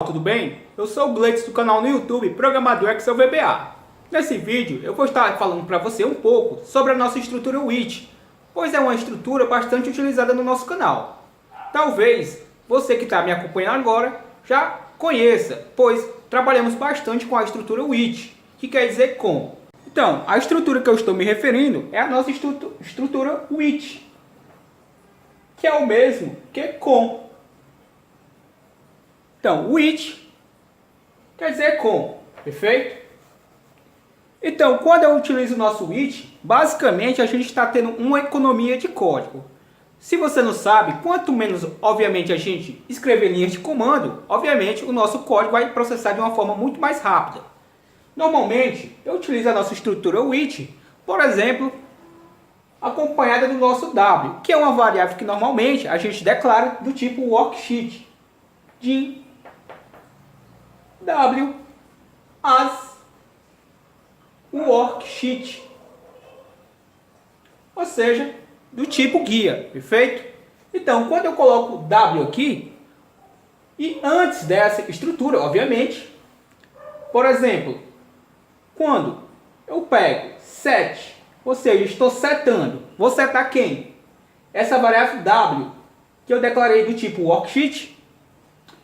Tudo bem? Eu sou o Gleitz do canal no YouTube Programador Excel VBA. Nesse vídeo eu vou estar falando para você um pouco sobre a nossa estrutura WIT, pois é uma estrutura bastante utilizada no nosso canal. Talvez você que está me acompanhando agora já conheça, pois trabalhamos bastante com a estrutura WIT, que quer dizer com. Então, a estrutura que eu estou me referindo é a nossa estrutura WIT, que é o mesmo que com. Então, with quer dizer com, perfeito? Então, quando eu utilizo o nosso with, basicamente a gente está tendo uma economia de código. Se você não sabe, quanto menos, obviamente, a gente escrever linhas de comando, obviamente o nosso código vai processar de uma forma muito mais rápida. Normalmente, eu utilizo a nossa estrutura with, por exemplo, acompanhada do nosso w, que é uma variável que normalmente a gente declara do tipo worksheet, de W as worksheet, ou seja, do tipo guia, perfeito? Então, quando eu coloco W aqui, e antes dessa estrutura, obviamente, por exemplo, quando eu pego set, ou seja, estou setando, vou setar quem? Essa variável W, que eu declarei do tipo worksheet,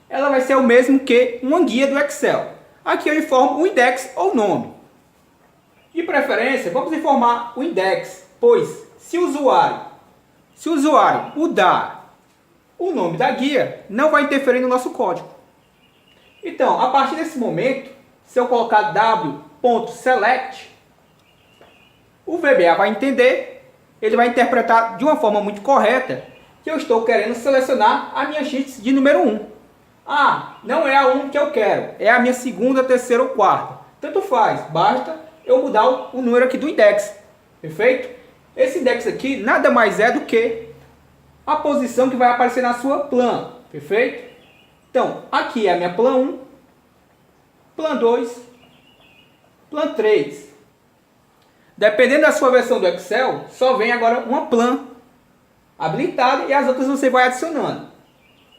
ela vai ser o mesmo que uma guia do Excel. Aqui eu informo o index ou nome. De preferência, vamos informar o index, pois se o usuário mudar o nome da guia, não vai interferir no nosso código. Então, a partir desse momento, se eu colocar w.select, o VBA vai entender, ele vai interpretar de uma forma muito correta que eu estou querendo selecionar a minha sheet de número 1. Ah, não é a 1 que eu quero, é a minha segunda, terceira ou quarta. Tanto faz, basta eu mudar o número aqui do index, perfeito? Esse index aqui nada mais é do que a posição que vai aparecer na sua plan, perfeito? Então, aqui é a minha plan 1, plan 2, plan 3. Dependendo da sua versão do Excel, só vem agora uma plan habilitada e as outras você vai adicionando.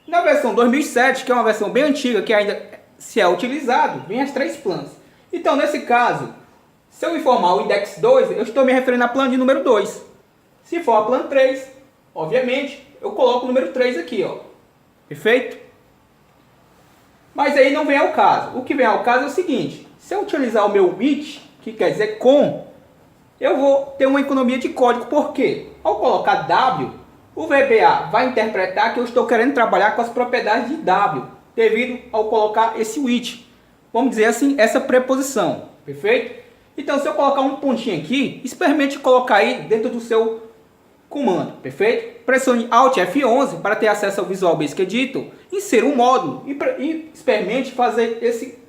Na versão 2007, que é uma versão bem antiga, que ainda se é utilizado, vem as 3 plans. Então, nesse caso, se eu informar o index 2, eu estou me referindo à plan de número 2. Se for a plan 3, obviamente, eu coloco o número 3 aqui, ó. Perfeito? Mas aí não vem ao caso. O que vem ao caso é o seguinte, se eu utilizar o meu with, que quer dizer com, eu vou ter uma economia de código. Por quê? Ao colocar W, o VBA vai interpretar que eu estou querendo trabalhar com as propriedades de W, devido ao colocar esse with. Vamos dizer assim, essa preposição. Perfeito? Então, se eu colocar um pontinho aqui, experimente colocar aí dentro do seu comando. Perfeito? Pressione Alt F11 para ter acesso ao Visual Basic Editor, insira um módulo e experimente fazer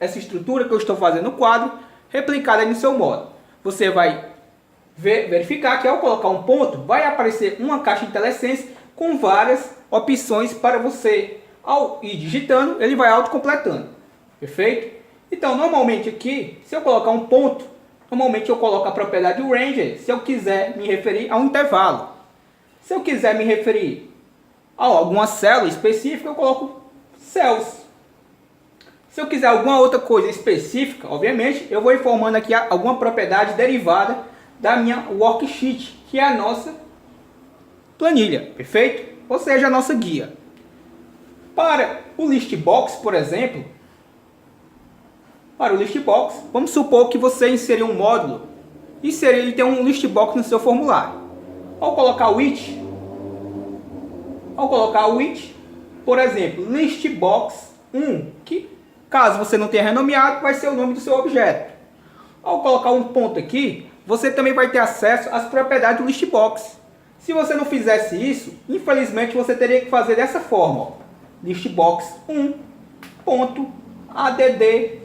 essa estrutura que eu estou fazendo no quadro, replicada aí no seu módulo. Você vai verificar que ao colocar um ponto, vai aparecer uma caixa de IntelliSense com várias opções para você, ao ir digitando, ele vai autocompletando. Perfeito? Então, normalmente aqui, se eu colocar um ponto, normalmente eu coloco a propriedade range, se eu quiser me referir a um intervalo. Se eu quiser me referir a alguma célula específica, eu coloco cells. Se eu quiser alguma outra coisa específica, obviamente, eu vou informando aqui alguma propriedade derivada da minha worksheet, que é a nossa planilha, perfeito? Ou seja, a nossa guia. Para o list box, por exemplo, vamos supor que você inseriu um módulo e ele tem um list box no seu formulário. Ao colocar o with, por exemplo, list box 1, que caso você não tenha renomeado, vai ser o nome do seu objeto. Ao colocar um ponto aqui, você também vai ter acesso às propriedades do listbox. Se você não fizesse isso, infelizmente você teria que fazer dessa forma, ó. Listbox 1 ponto add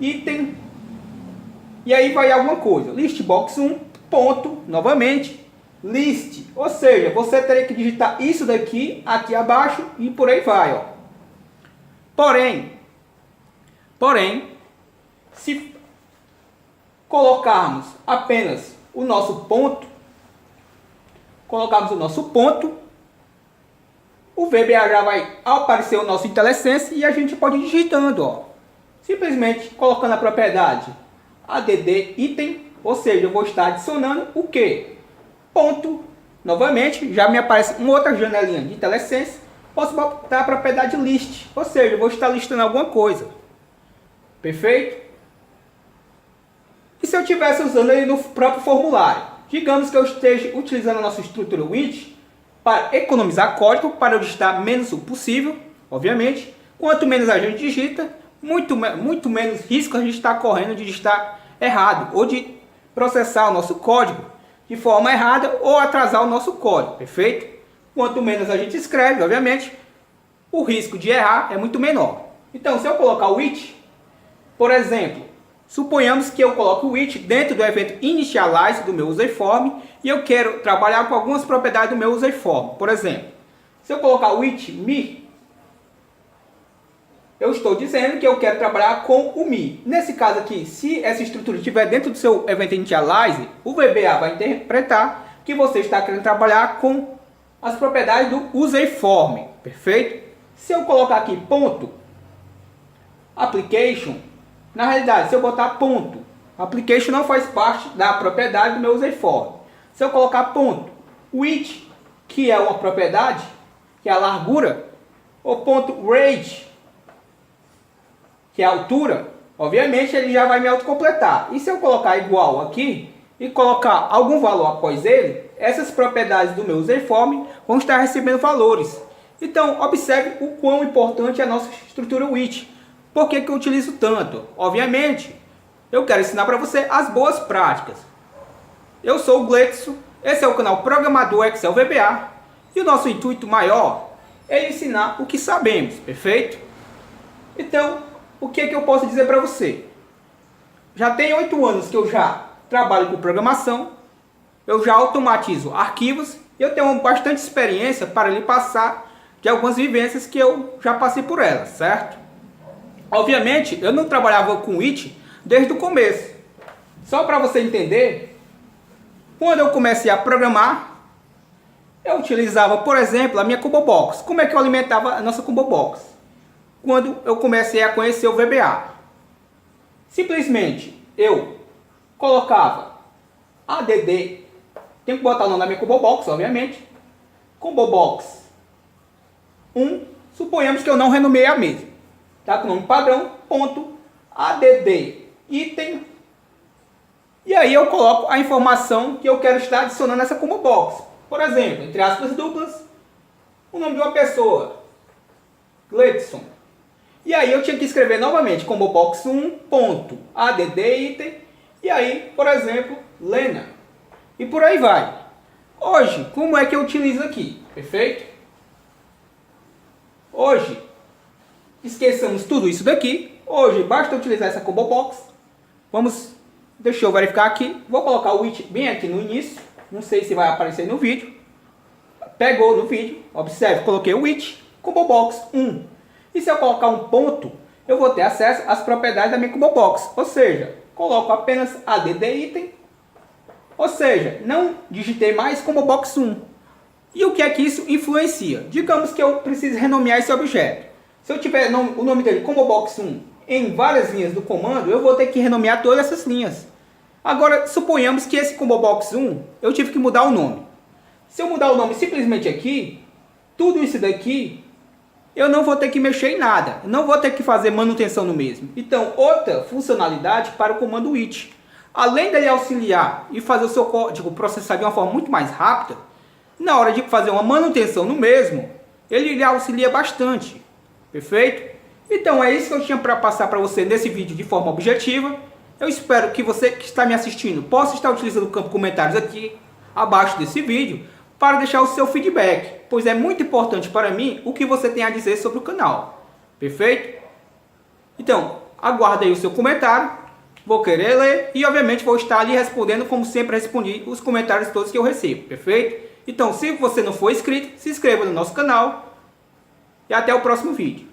item, e aí vai alguma coisa. Listbox 1 ponto, novamente, list, ou seja, você teria que digitar isso daqui, aqui abaixo, e por aí vai, ó. Porém, se colocarmos apenas o nosso ponto, o VBA já vai aparecer o nosso IntelliSense e a gente pode ir digitando, ó. Simplesmente colocando a propriedade add item, ou seja, eu vou estar adicionando o que? Ponto. Novamente, já me aparece uma outra janelinha de IntelliSense. Posso botar a propriedade list, ou seja, eu vou estar listando alguma coisa. Perfeito? E se eu estivesse usando ele no próprio formulário? Digamos que eu esteja utilizando a nossa estrutura with para economizar código, para eu digitar menos o possível, obviamente. Quanto menos a gente digita, muito menos risco a gente está correndo de digitar errado, ou de processar o nosso código de forma errada, ou atrasar o nosso código, perfeito? Quanto menos a gente escreve, obviamente, o risco de errar é muito menor. Então, se eu colocar o with, por exemplo, suponhamos que eu coloque o with dentro do evento initialize do meu userform e eu quero trabalhar com algumas propriedades do meu userform. Por exemplo, se eu colocar o with me, eu estou dizendo que eu quero trabalhar com o me. Nesse caso aqui, se essa estrutura estiver dentro do seu evento initialize, o VBA vai interpretar que você está querendo trabalhar com as propriedades do userform, perfeito? Se eu colocar aqui ponto application, na realidade, se eu botar ponto application não faz parte da propriedade do meu userform. Se eu colocar ponto width, que é uma propriedade, que é a largura, ou ponto range, que é a altura, obviamente ele já vai me autocompletar. E se eu colocar igual aqui e colocar algum valor após ele, essas propriedades do meu userform vão estar recebendo valores. Então, observe o quão importante é a nossa estrutura with. Por que eu utilizo tanto? Obviamente, eu quero ensinar para você as boas práticas. Eu sou o Gleidson, esse é o canal Programador Excel VBA, e o nosso intuito maior é ensinar o que sabemos, perfeito? Então, o que eu posso dizer para você? Já tem 8 anos que eu já trabalho com programação, eu já automatizo arquivos e eu tenho bastante experiência para lhe passar de algumas vivências que eu já passei por elas, certo? Obviamente, eu não trabalhava com it desde o começo. Só para você entender, quando eu comecei a programar, eu utilizava, por exemplo, a minha Combo Box. Como é que eu alimentava a nossa Combo Box? Quando eu comecei a conhecer o VBA. Simplesmente, eu colocava add, tenho que botar o nome da minha Combo Box, obviamente. Combo Box 1, suponhamos que eu não renomeei a mesma. Tá com o nome padrão, ponto, add item. E aí eu coloco a informação que eu quero estar adicionando nessa Combo Box. Por exemplo, entre aspas duplas, o nome de uma pessoa, Gleidson. E aí eu tinha que escrever novamente Combo Box 1, ponto, add item. E aí, por exemplo, Lena. E por aí vai. Hoje, como é que eu utilizo aqui? Perfeito? Hoje, esqueçamos tudo isso daqui. Hoje, basta utilizar essa Combo Box. Deixa eu verificar aqui. Vou colocar o with bem aqui no início. Não sei se vai aparecer no vídeo. Pegou no vídeo. Observe, coloquei o with, Combo Box 1. E se eu colocar um ponto, eu vou ter acesso às propriedades da minha Combo Box. Ou seja, coloco apenas add item. Ou seja, não digitei mais Combo Box 1. E o que é que isso influencia? Digamos que eu preciso renomear esse objeto. Se eu tiver o nome dele Combo Box 1 em várias linhas do comando, eu vou ter que renomear todas essas linhas. Agora, suponhamos que esse Combo Box 1, eu tive que mudar o nome. Se eu mudar o nome simplesmente aqui, tudo isso daqui, eu não vou ter que mexer em nada. Não vou ter que fazer manutenção no mesmo. Então, outra funcionalidade para o comando with. Além dele auxiliar e fazer o seu código processar de uma forma muito mais rápida, na hora de fazer uma manutenção no mesmo, ele lhe auxilia bastante. Perfeito? Então é isso que eu tinha para passar para você nesse vídeo de forma objetiva. Eu espero que você que está me assistindo possa estar utilizando o campo comentários aqui abaixo desse vídeo para deixar o seu feedback, pois é muito importante para mim o que você tem a dizer sobre o canal. Perfeito? Então, aguarde aí o seu comentário, vou querer ler e obviamente vou estar ali respondendo como sempre respondi os comentários todos que eu recebo. Perfeito? Então, se você não for inscrito, se inscreva no nosso canal e até o próximo vídeo.